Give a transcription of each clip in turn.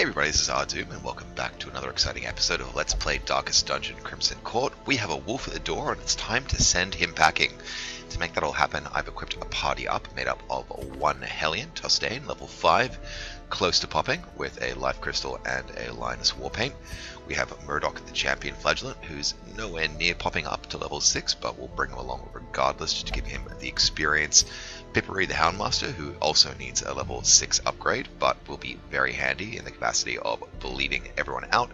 Hey everybody, this is Ahdoom, and welcome back to another exciting episode of Let's Play Darkest Dungeon Crimson Court. We have a wolf at the door, and it's time to send him packing. To make that all happen, I've equipped a party up made up of one Hellion, Tostain, level 5, close to popping, with a Life Crystal and a Linus Warpaint. We have Murdoch, the Champion Flagellant, who's nowhere near popping up to level 6, but we'll bring him along regardless just to give him the experience. Pippery, the Houndmaster, who also needs a level 6 upgrade, but will be very handy in the capacity of bleeding everyone out.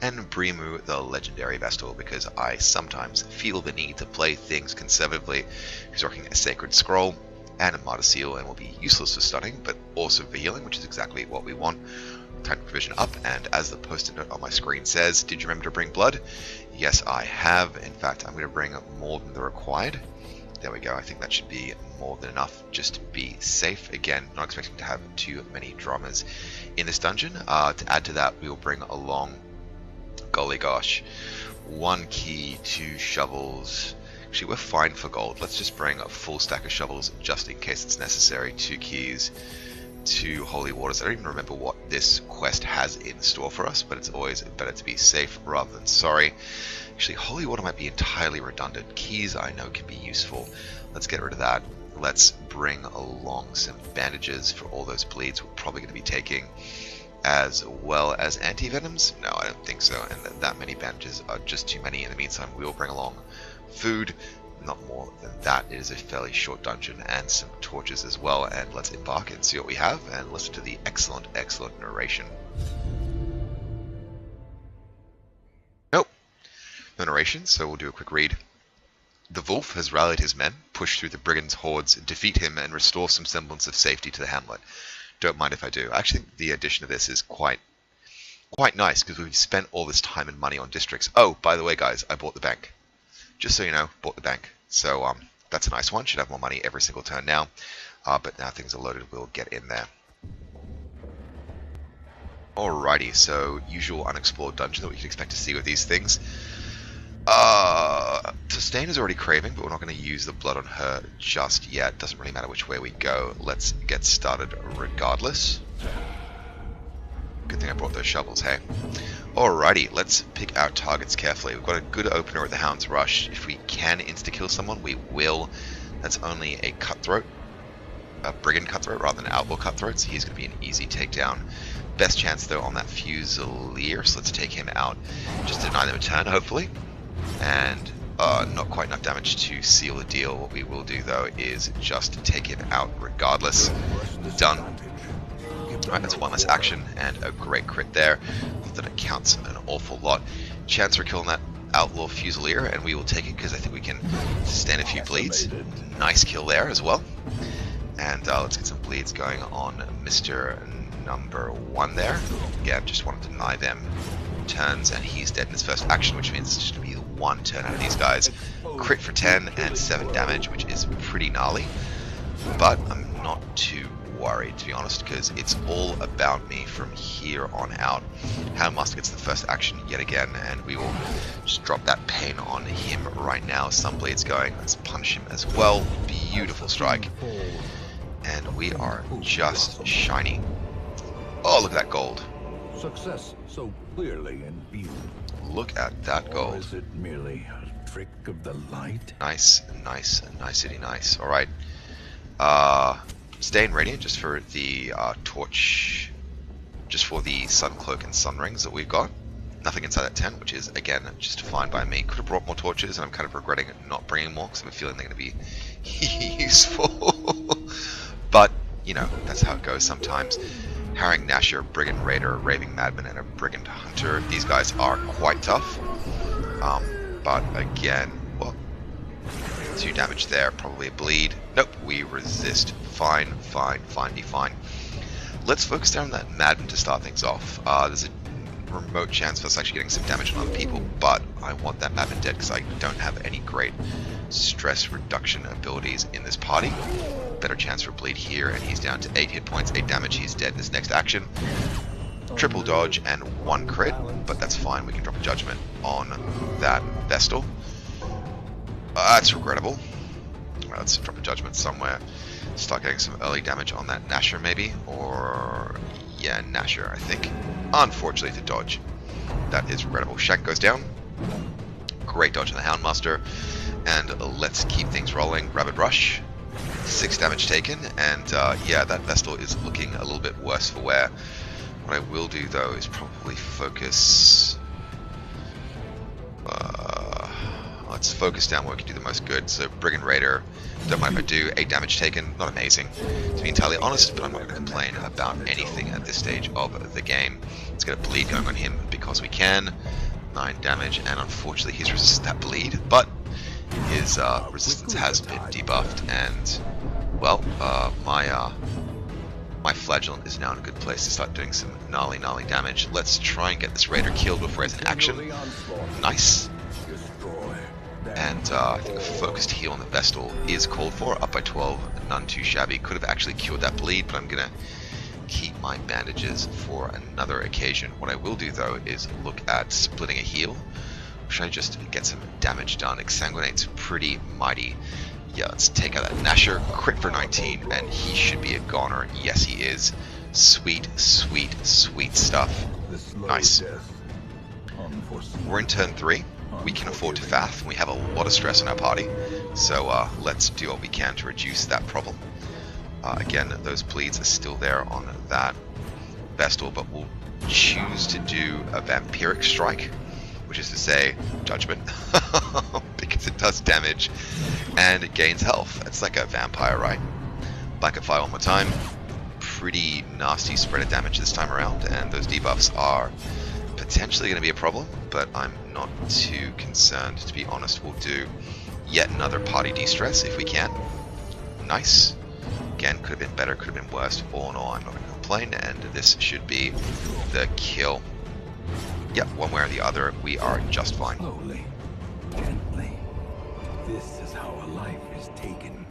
And Brimu, the Legendary Vestal, because I sometimes feel the need to play things conservatively, who's rocking a Sacred Scroll and a Martyr Seal, and will be useless for stunning, but also for healing, which is exactly what we want. Time provision up, and as the post-it note on my screen says, did you remember to bring blood? Yes, I have. In fact, I'm going to bring more than the required. There we go. I think that should be more than enough just to be safe. Again, not expecting to have too many dramas in this dungeon. To add to that, we will bring along, golly gosh, 1 key, 2 shovels. Actually, we're fine for gold. Let's just bring a full stack of shovels just in case it's necessary. 2 keys, 2 holy waters. I don't even remember what this quest has in store for us, but it's always better to be safe rather than sorry. Actually, holy water might be entirely redundant. Keys I know can be useful. Let's get rid of that. Let's bring along some bandages for all those bleeds we're probably going to be taking, as well as anti-venoms. No, I don't think so, and that many bandages are just too many. In the meantime, we will bring along food. Not more than that. It is a fairly short dungeon, and some torches as well. And let's embark and see what we have and listen to the excellent narration. Nope, no narration, so we'll do a quick read. The Vvulf has rallied his men, pushed through the Brigands' hordes, defeat him, and restore some semblance of safety to the hamlet. Don't mind if I do. Actually, the addition of this is quite nice, because we've spent all this time and money on districts. Oh, by the way, guys, I bought the bank. Just so you know, bought the bank. So that's a nice one. Should have more money every single turn now. But now things are loaded, we'll get in there. Alrighty, so usual unexplored dungeon that we can expect to see with these things. Tostain is already craving, but we're not going to use the blood on her just yet. Doesn't really matter which way we go. Let's get started regardless. Good thing I brought those shovels, hey? Alrighty, let's pick our targets carefully. We've got a good opener at the Hound's Rush. If we can insta-kill someone, we will. That's only a cutthroat. A Brigand cutthroat rather than outlaw cutthroat, so he's going to be an easy takedown. Best chance, though, on that Fusilier, so let's take him out. Just to deny them a turn, hopefully. And not quite enough damage to seal the deal. What we will do, though, is just take him out regardless. Done. Alright, that's one less action, and a great crit there. Not that it counts an awful lot. Chance for killing that Outlaw Fusilier, and we will take it because I think we can stand a few bleeds. Nice kill there as well. And let's get some bleeds going on Mr. Number 1 there. Again, just wanted to deny them turns, and he's dead in his first action, which means it's just going to be 1 turn out of these guys. Crit for 10 and 7 damage, which is pretty gnarly. But I'm not too worried, to be honest, because it's all about me from here on out. Houndmaster gets the first action yet again, and we will just drop that pain on him right now. Some bleeds going. Let's punish him as well. Beautiful strike. And we are just shiny. Oh, look at that gold. Success so clearly in view. Look at that gold. Or is it merely a trick of the light? Nice, city, nice. Alright. Stay in Radiant just for the torch, just for the Sun Cloak and Sun Rings that we've got. Nothing inside that tent, which is, again, just fine by me. Could have brought more torches, and I'm kind of regretting not bringing more, because I have a feeling they're going to be useful. But, you know, that's how it goes sometimes. Harrying Nasher, Brigand Raider, Raving Madman, and a Brigand Hunter. These guys are quite tough. But again, well, 2 damage there, probably a bleed. Nope, we resist. Fine. Let's focus down on that Madman to start things off. There's a remote chance for us actually getting some damage on other people, but I want that Madman dead because I don't have any great stress reduction abilities in this party. Better chance for a bleed here, and he's down to 8 hit points, 8 damage. He's dead in this next action. Triple dodge and 1 crit, but that's fine. We can drop a judgment on that Vestal. That's regrettable. Let's drop a judgment somewhere. Start getting some early damage on that Nasher maybe, or yeah, Nasher I think. Unfortunately to dodge. That is regrettable. Shank goes down. Great dodge on the Houndmaster, and let's keep things rolling. Rapid Rush, 6 damage taken, and yeah, that Vestal is looking a little bit worse for wear. What I will do though is probably focus. Let's focus down where we can do the most good. So Brigand Raider, don't mind if I do. 8 damage taken, not amazing to be entirely honest, but I'm not going to complain about anything at this stage of the game. Let's get a bleed going on him because we can. 9 damage, and unfortunately he's resisted that bleed, but his resistance has been debuffed, and well, my Flagellant is now in a good place to start doing some gnarly damage. Let's try and get this Raider killed before he has an action. Nice. And I think a focused heal on the Vestal is called for, up by 12, none too shabby. Could have actually cured that bleed, but I'm going to keep my bandages for another occasion. What I will do though is look at splitting a heal. Should I just get some damage done? Exsanguinate's pretty mighty. Yeah, let's take out that Nasher. Crit for 19, and he should be a goner. Yes, he is. Sweet stuff. Nice. We're in turn 3. We can afford to faff. We have a lot of stress on our party, so let's do what we can to reduce that problem. Again, those bleeds are still there on that Vestal, but we'll choose to do a Vampiric Strike, which is to say, Judgment, because it does damage and it gains health. It's like a vampire, right? Blanket Fire one more time. Pretty nasty spread of damage this time around, and those debuffs are potentially going to be a problem, but I'm not too concerned, to be honest. We'll do yet another party de-stress if we can. Nice. Again, could have been better, could have been worse. All in all, I'm not going to complain, and this should be the kill. Yep, one way or the other, we are just fine. Slowly, gently. This is how a life is taken.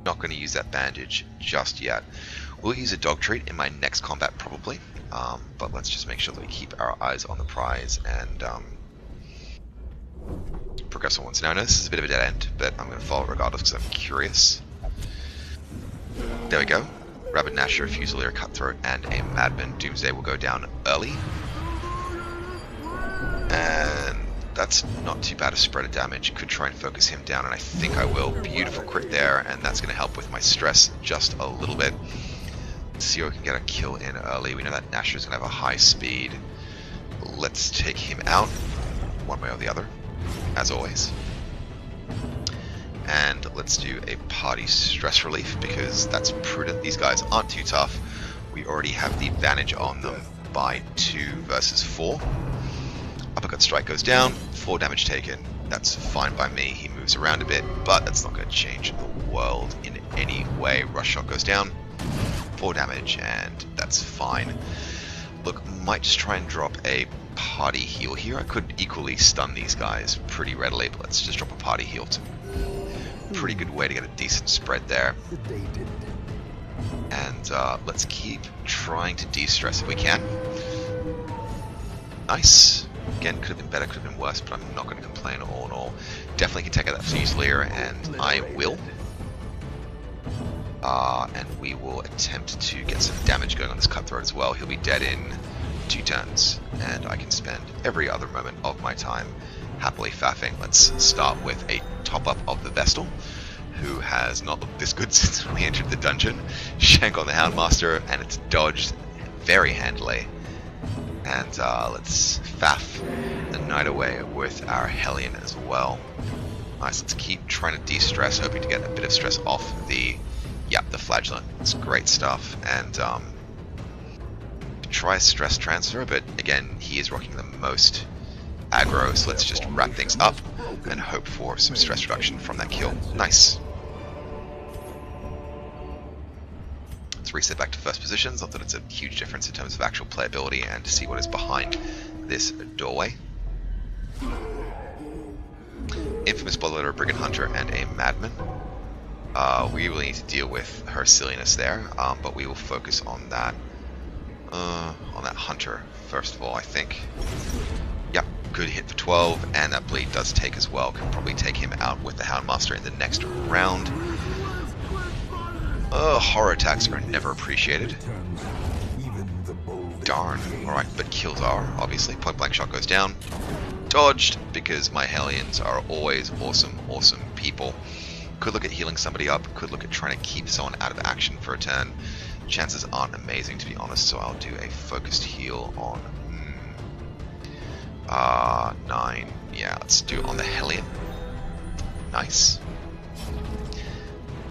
Not going to use that bandage just yet. We'll use a dog treat in my next combat probably, but let's just make sure that we keep our eyes on the prize and progress on once. Now I know this is a bit of a dead end, but I'm going to follow it regardless because I'm curious. There we go. Rabid Nasher, Fusilier, Cutthroat, and a Madman. Doomsday will go down early. And that's not too bad a spread of damage. Could try and focus him down, and I think I will. Beautiful crit there, and that's going to help with my stress just a little bit. Let's see if we can get a kill in early. We know that Nasher is going to have a high speed. Let's take him out, one way or the other, as always. And let's do a party stress relief, because that's prudent. These guys aren't too tough. We already have the advantage on them by 2 versus 4. Uppercut Strike goes down, 4 damage taken. That's fine by me. He moves around a bit, but that's not going to change the world in any way. Rush Shot goes down, 4 damage, and that's fine. Look, might just try and drop a party heal here. I could equally stun these guys pretty readily, but let's just drop a party heal too. Pretty good way to get a decent spread there. And let's keep trying to de-stress if we can. Nice. Again, could have been better, could have been worse, but I'm not going to complain all in all. Definitely can take out that Fusilier, and I will. And we will attempt to get some damage going on this Cutthroat as well. He'll be dead in 2 turns, and I can spend every other moment of my time happily faffing. Let's start with a top-up of the Vestal, who has not looked this good since we entered the dungeon. Shank on the Houndmaster, and it's dodged very handily. And let's faff the night away with our Hellion as well. Nice, let's keep trying to de-stress, hoping to get a bit of stress off the Flagellant. It's great stuff. And try a stress transfer, but again, he is rocking the most aggro, so let's just wrap things up and hope for some stress reduction from that kill. Nice. Let's reset back to first positions. Not that it's a huge difference in terms of actual playability, and to see what is behind this doorway. Infamous Bloodletter, a Brigand Hunter, and a Madman. We really need to deal with her silliness there, but we will focus on that Hunter first of all, I think. Yep, Good hit for 12, and that bleed does take as well. Can probably take him out with the Houndmaster in the next round. Horror attacks are never appreciated. Darn. Alright, but kills are, obviously. Point blank shot goes down. Dodged, because my Hellions are always awesome, awesome people. Could look at healing somebody up. Could look at trying to keep someone out of action for a turn. Chances aren't amazing, to be honest, so I'll do a focused heal on 9. Yeah, let's do it on the Hellion. Nice.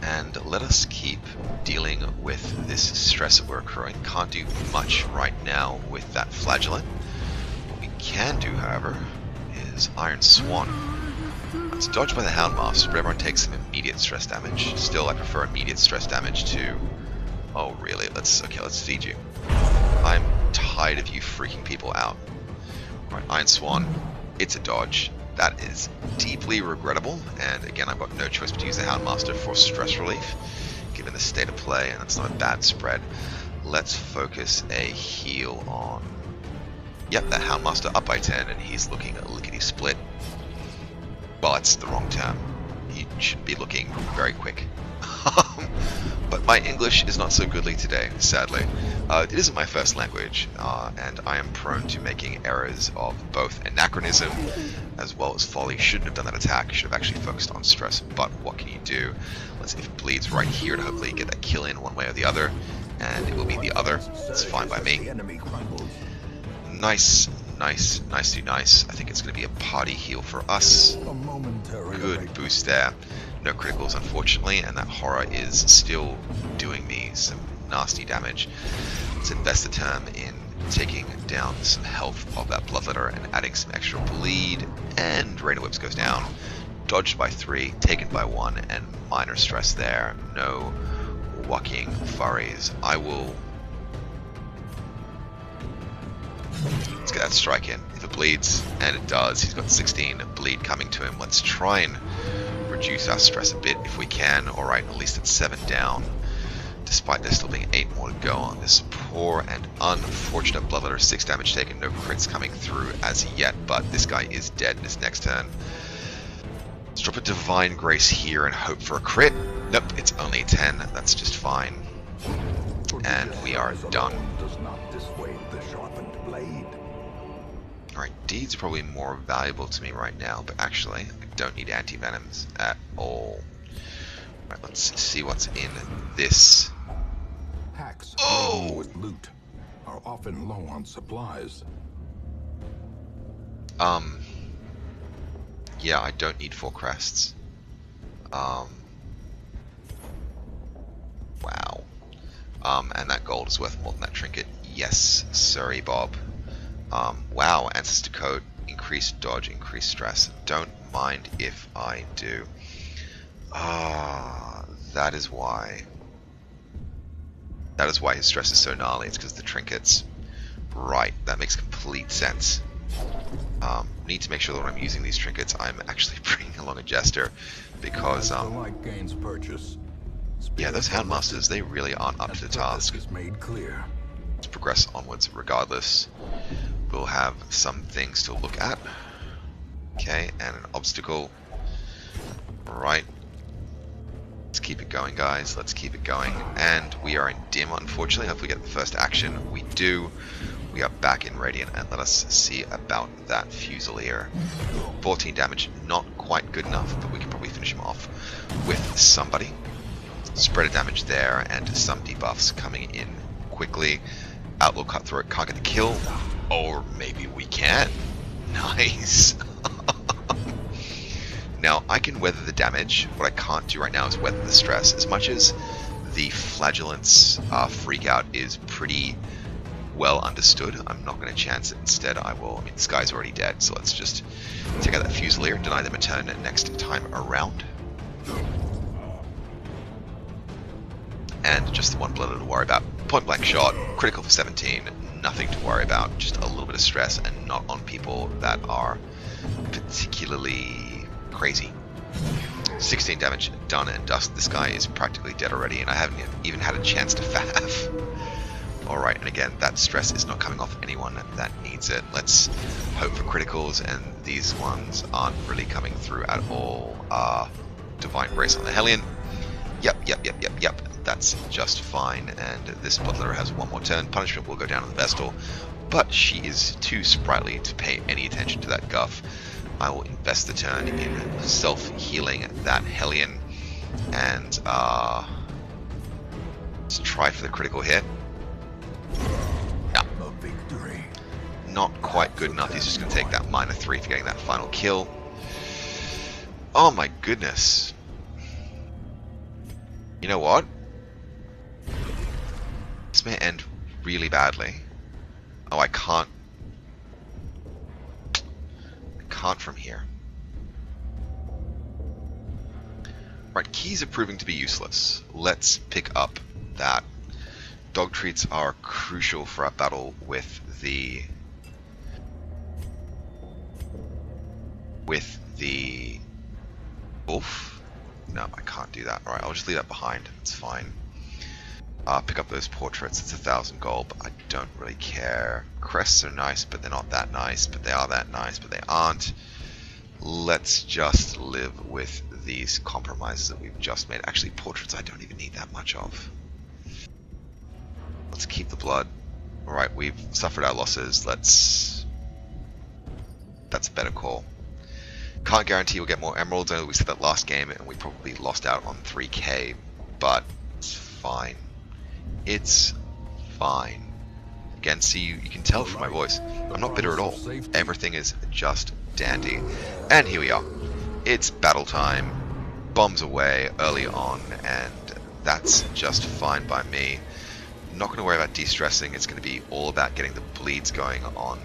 And let us keep dealing with this stress that we're accruing. Can't do much right now with that Flagellant. What we can do, however, is Iron Swan. It's dodged by the Houndmaster, but everyone takes some immediate stress damage. Still, I prefer immediate stress damage to... Oh, really? Let's feed you. I'm tired of you freaking people out. Alright, Iron Swan. It's a dodge. That is deeply regrettable, and again, I've got no choice but to use the Houndmaster for stress relief, given the state of play, and that's not a bad spread. Let's focus a heal on... Yep, that Houndmaster up by 10, and he's looking lickety-split. Well, that's the wrong term. He should be looking very quick. But my English is not so goodly today, sadly. It isn't my first language, and I am prone to making errors of both anachronism as well as folly. Shouldn't have done that attack, should have actually focused on stress, but what can you do? Let's see if it bleeds right here to hopefully get that kill in one way or the other, and it will be the other. It's fine by me. Nice, nice, nicely nice. I think it's going to be a party heal for us. Good boost there. No criticals, unfortunately, and that horror is still doing me some nasty damage. Let's invest the term in taking down some health of that Bloodletter and adding some extra bleed, and Rain of Whips goes down. Dodged by 3, taken by 1, and minor stress there. No walking furries. I will... Let's get that strike in. If it bleeds, and it does, he's got 16 bleed coming to him. Let's try and reduce our stress a bit if we can. Alright, at least it's 7 down, despite there still being 8 more to go on this poor and unfortunate Bloodletter. 6 damage taken, no crits coming through as yet, but this guy is dead in his next turn. Let's drop a Divine Grace here and hope for a crit. Nope, it's only 10, that's just fine. And we are done. Alright, deeds are probably more valuable to me right now, but actually, I don't need anti-venoms at all. Alright, let's see what's in this. Hacks with loot are often low on supplies. Yeah, I don't need 4 crests. Wow. And that gold is worth more than that trinket. Yes, sorry, Bob. Wow, Ancestor Code, increased dodge, increased stress. Don't mind if I do. That is why. That is why his stress is so gnarly. It's because of the trinkets. Right, that makes complete sense. Need to make sure that when I'm using these trinkets, I'm actually bringing along a Jester, because yeah, those Houndmasters, they really aren't up to the task. Let's progress onwards regardless. We'll have some things to look at. Okay, and an obstacle. Right. Let's keep it going, guys. Let's keep it going. And we are in dim, unfortunately. Hopefully we get the first action. We do. We are back in Radiant, and let us see about that Fusilier. 14 damage, not quite good enough, but we can probably finish him off with somebody. Spread of damage there, and some debuffs coming in quickly. Outlaw Cutthroat can't get the kill. Or maybe we can. Nice. Now, I can weather the damage. What I can't do right now is weather the stress. As much as the Flagellant's freak out is pretty well understood, I'm not going to chance it. Instead, I will... I mean, this guy's already dead, so let's just take out that Fusilier, deny them a turn next time around. And just the one Bloodletter to worry about. Point blank shot, critical for 17, nothing to worry about. Just a little bit of stress, and not on people that are particularly crazy. 16 damage, done and dust. This guy is practically dead already, and I haven't even had a chance to faff. Alright, and again, that stress is not coming off anyone that needs it. Let's hope for criticals, and these ones aren't really coming through at all. Divine Grace on the Hellion. Yep. That's just fine, and this Bloodletter has one more turn. Punishment will go down on the Vestal, but she is too sprightly to pay any attention to that guff. I will invest the turn in self-healing that Hellion, and let's try for the critical hit. No. Not quite good enough. He's just going to take that -3 for getting that final kill. Oh my goodness. You know what? This may end really badly. Oh, I can't from here. Right, keys are proving to be useless. Let's pick up that. Dog treats are crucial for our battle with the Wolf. No, I can't do that. Alright, I'll just leave that behind. It's fine. Pick up those portraits. It's 1,000 gold, but I don't really care. Crests are nice, but they're not that nice. But they are that nice, but they aren't. Let's just live with these compromises that we've just made. Actually, portraits I don't even need that much of. Let's keep the blood. Alright, we've suffered our losses. That's a better call. Can't guarantee we'll get more emeralds. I know we said that last game and we probably lost out on 3k, but it's fine. It's fine. Again, see, you can tell from my voice, I'm not bitter at all. Everything is just dandy. And here we are. It's battle time. Bombs away early on, and that's just fine by me. Not going to worry about de-stressing. It's going to be all about getting the bleeds going on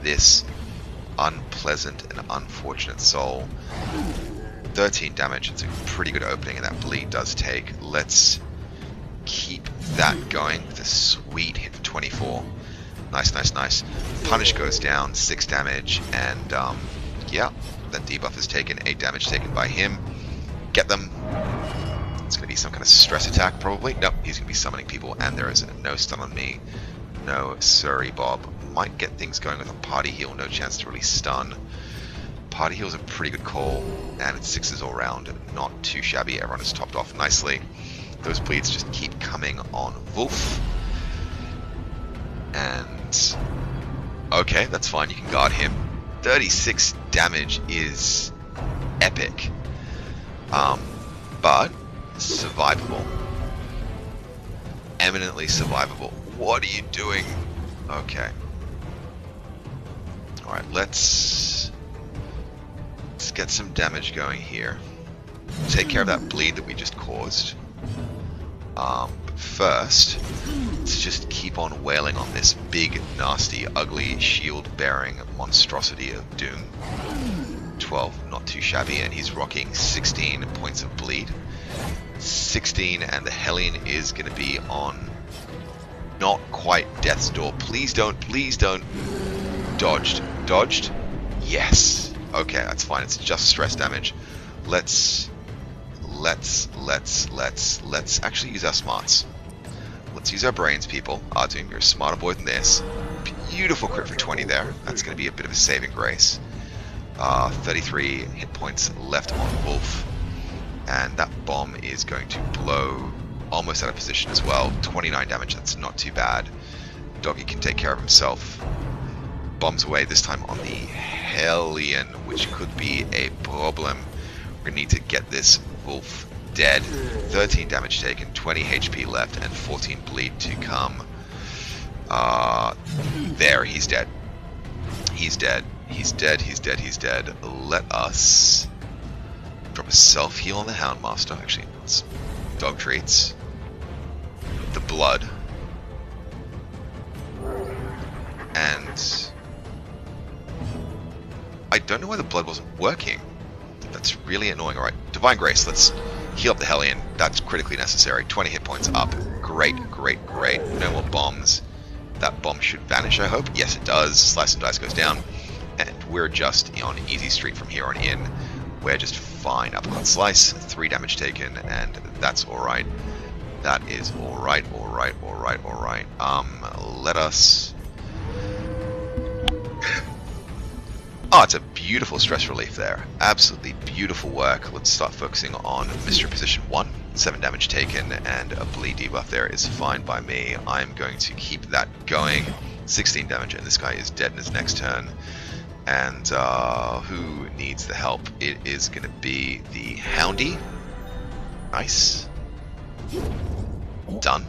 this unpleasant and unfortunate soul. 13 damage. It's a pretty good opening, and that bleed does take. Let's keep that going with a sweet hit for 24. Nice. Punish goes down, 6 damage, and yeah, that debuff is taken, 8 damage taken by him. Get them. It's going to be some kind of stress attack, probably. Nope, he's going to be summoning people, and there is no stun on me. No, sorry, Bob. Might get things going with a party heal, no chance to really stun. Party heal is a pretty good call, and it's 6s all round. Not too shabby. Everyone is topped off nicely. Those bleeds just keep coming on Vvulf. And okay, that's fine. You can guard him. 36 damage is epic, but survivable. Eminently survivable. What are you doing? Okay. Alright, let's get some damage going here. Take care of that bleed that we just caused. But first, let's just keep on wailing on this big, nasty, ugly, shield-bearing monstrosity of doom. 12, not too shabby, and he's rocking 16 points of bleed. 16, and the Hellion is going to be on not quite death's door. Please don't. Dodged. Yes. Okay, that's fine. It's just stress damage. Let's actually use our smarts. Let's use our brains, people. Ahdoom, you're a smarter boy than this. Beautiful crit for 20 there. That's going to be a bit of a saving grace. 33 hit points left on Vvulf. And that bomb is going to blow almost out of position as well. 29 damage, that's not too bad. Doggy can take care of himself. Bombs away, this time on the Hellion, which could be a problem. We're going to need to get this Vvulf dead. 13 damage taken, 20 HP left, and 14 bleed to come. There, he's dead. He's dead. Let us drop a self-heal on the Houndmaster. Actually, it's dog treats. The blood. And I don't know why the blood wasn't working. That's really annoying. Alright, Divine Grace, let's heal up the Hellion. That's critically necessary. 20 hit points up. Great. No more bombs. That bomb should vanish, I hope. Yes, it does. Slice and Dice goes down. And we're just on easy street from here on in. We're just fine. Uppercut Slice, 3 damage taken, and that's alright. That is alright, alright, alright, alright. Let us... Oh, it's a beautiful stress relief there. Absolutely beautiful work. Let's start focusing on Mystery Position 1. 7 damage taken and a bleed debuff there is fine by me. I'm going to keep that going. 16 damage and this guy is dead in his next turn. And who needs the help? It is going to be the Houndy. Nice. Done.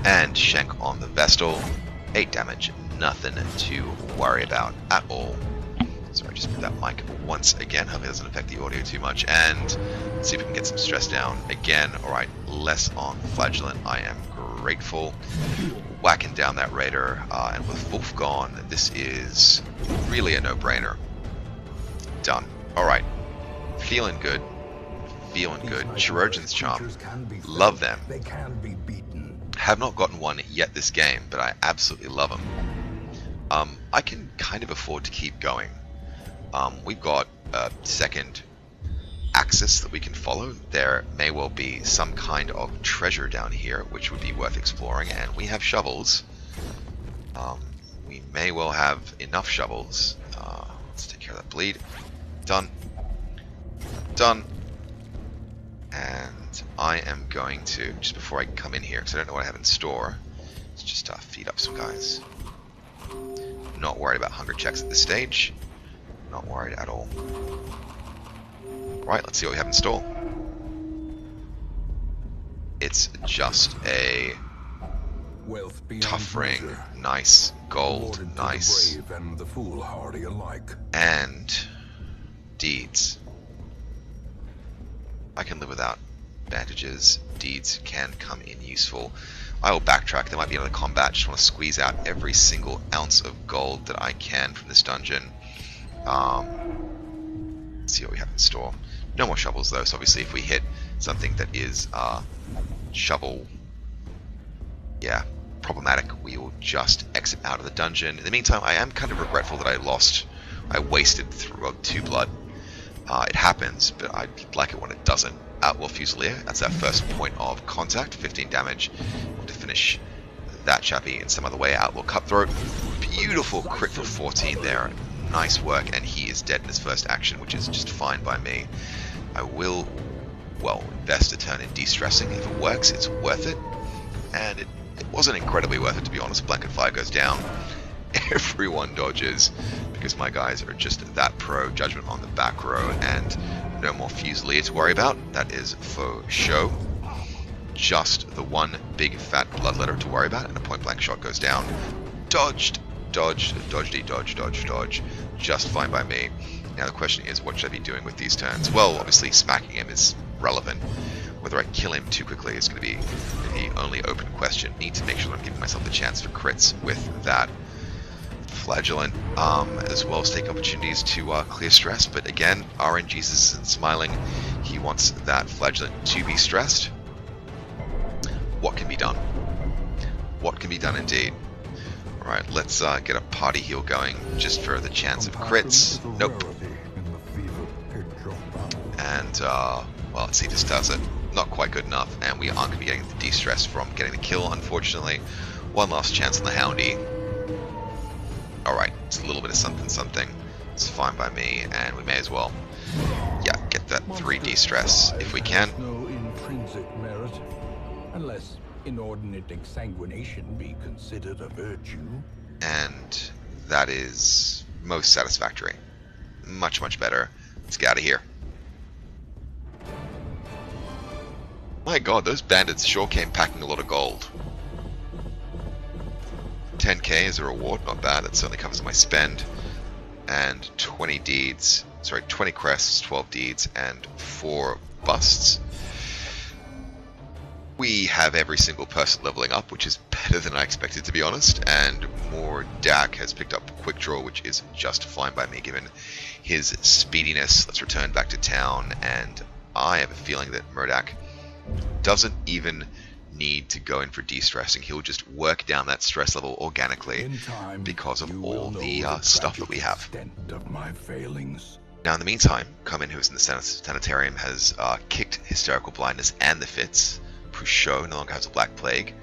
And Shank on the Vestal. 8 damage. Nothing to worry about at all. Sorry, just move that mic once again. Hope it doesn't affect the audio too much. And let's see if we can get some stress down again. Alright, less on Flagellant. I am grateful. Whacking down that Raider. And with Vvulf gone, this is really a no-brainer. Done. Alright. Feeling good. Feeling good. Chirurgeon's Charm. Love them. They can be beaten. Have not gotten one yet this game, but I absolutely love them. I can kind of afford to keep going. We've got a second axis that we can follow. There may well be some kind of treasure down here, which would be worth exploring, and we have shovels. We may well have enough shovels. Let's take care of that bleed. Done. Done. And I am going to, just before I come in here, because I don't know what I have in store, let's just feed up some guys. Not worried about hunger checks at this stage. Not worried at all. Right, let's see what we have in store. It's just a tough ring. Nice. Gold. Nice. The brave and the foolhardy alike. And deeds. I can live without bandages. Deeds can come in useful. I will backtrack. There might be another combat. Just want to squeeze out every single ounce of gold that I can from this dungeon. Let's see what we have in store. No more shovels though, so obviously if we hit something that is shovel, yeah, problematic, we will just exit out of the dungeon. In the meantime, I am kind of regretful that I wasted through 2 blood. It happens, but I like it when it doesn't. Outlaw Fusilier, that's our first point of contact, 15 damage. To finish that chappy in some other way. Outlaw Cutthroat, beautiful crit for 14 there. Nice work, and he is dead in his first action, which is just fine by me. I will, well, invest a turn in de-stressing. If it works, it's worth it. And it wasn't incredibly worth it, to be honest. Blanket Fire goes down. Everyone dodges, because my guys are just that pro. Judgment on the back row, and no more Fusilier to worry about. That is for show. Just the one big fat bloodletter to worry about, and a point blank shot goes down. Dodged. Dodge, dodge, dodge, dodge, dodge. Just fine by me. Now the question is, what should I be doing with these turns? Well, obviously smacking him is relevant. Whether I kill him too quickly is going to be the only open question. Need to make sure that I'm giving myself the chance for crits with that Flagellant, as well as taking opportunities to clear stress. But again, RNGesus isn't smiling. He wants that Flagellant to be stressed. What can be done? What can be done indeed? Alright, let's get a party heal going just for the chance of crits. Nope. And, well, let's see, this does it. Not quite good enough, and we aren't going to be getting the de-stress from getting the kill, unfortunately. One last chance on the Houndy. Alright, it's a little bit of something something. It's fine by me, and we may as well, yeah, get that 3 de-stress if we can. No intrinsic merit, unless inordinate exsanguination be considered a virtue. And that is most satisfactory. Much, much better. Let's get out of here. My god, those bandits sure came packing a lot of gold. 10k as a reward, not bad. That certainly covers my spend. And 20 deeds, sorry, 20 crests, 12 deeds, and 4 busts. We have every single person leveling up, which is better than I expected, to be honest. And more Dak has picked up Quick Draw, which is just fine by me given his speediness. Let's return back to town, and I have a feeling that Murdak doesn't even need to go in for de-stressing. He'll just work down that stress level organically because of all the stuff that we have. Of my failings. Now, in the meantime, Comin, who's in the sanitarium, has kicked hysterical blindness and the fits. Pouchot no longer has a black plague.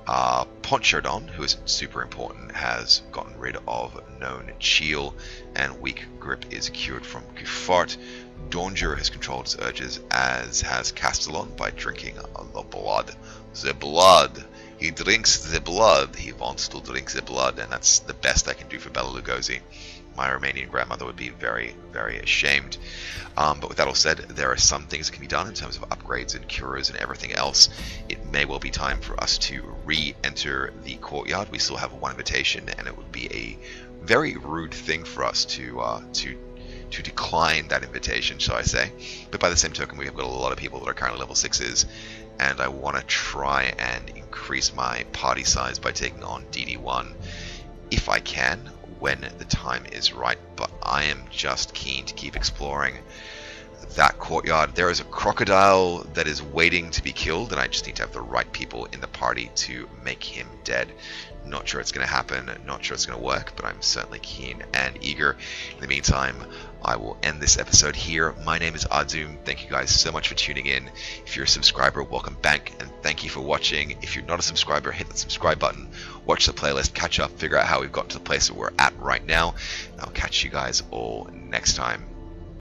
Ponchodon, who is super important, has gotten rid of known chill, and weak grip is cured from Gufart. Danger has controlled his urges, as has Castellon by drinking the blood. The blood! He drinks the blood. He wants to drink the blood, and that's the best I can do for Bela Lugosi. My Romanian grandmother would be very, very ashamed. But with that all said, there are some things that can be done in terms of upgrades and cures and everything else. It may well be time for us to re-enter the courtyard. We still have one invitation, and it would be a very rude thing for us to decline that invitation, shall I say. But by the same token, we have got a lot of people that are currently level 6s, and I want to try and increase my party size by taking on DD1 if I can, when the time is right. But I am just keen to keep exploring that courtyard. There is a crocodile that is waiting to be killed, and I just need to have the right people in the party to make him dead. Not sure it's going to happen, not sure it's going to work, but I'm certainly keen and eager. In the meantime, I will end this episode here. My name is Ahdoom. Thank you guys so much for tuning in. If you're a subscriber, welcome back, and thank you for watching. If you're not a subscriber, hit the subscribe button, watch the playlist, catch up, figure out how we've got to the place that we're at right now, and I'll catch you guys all next time.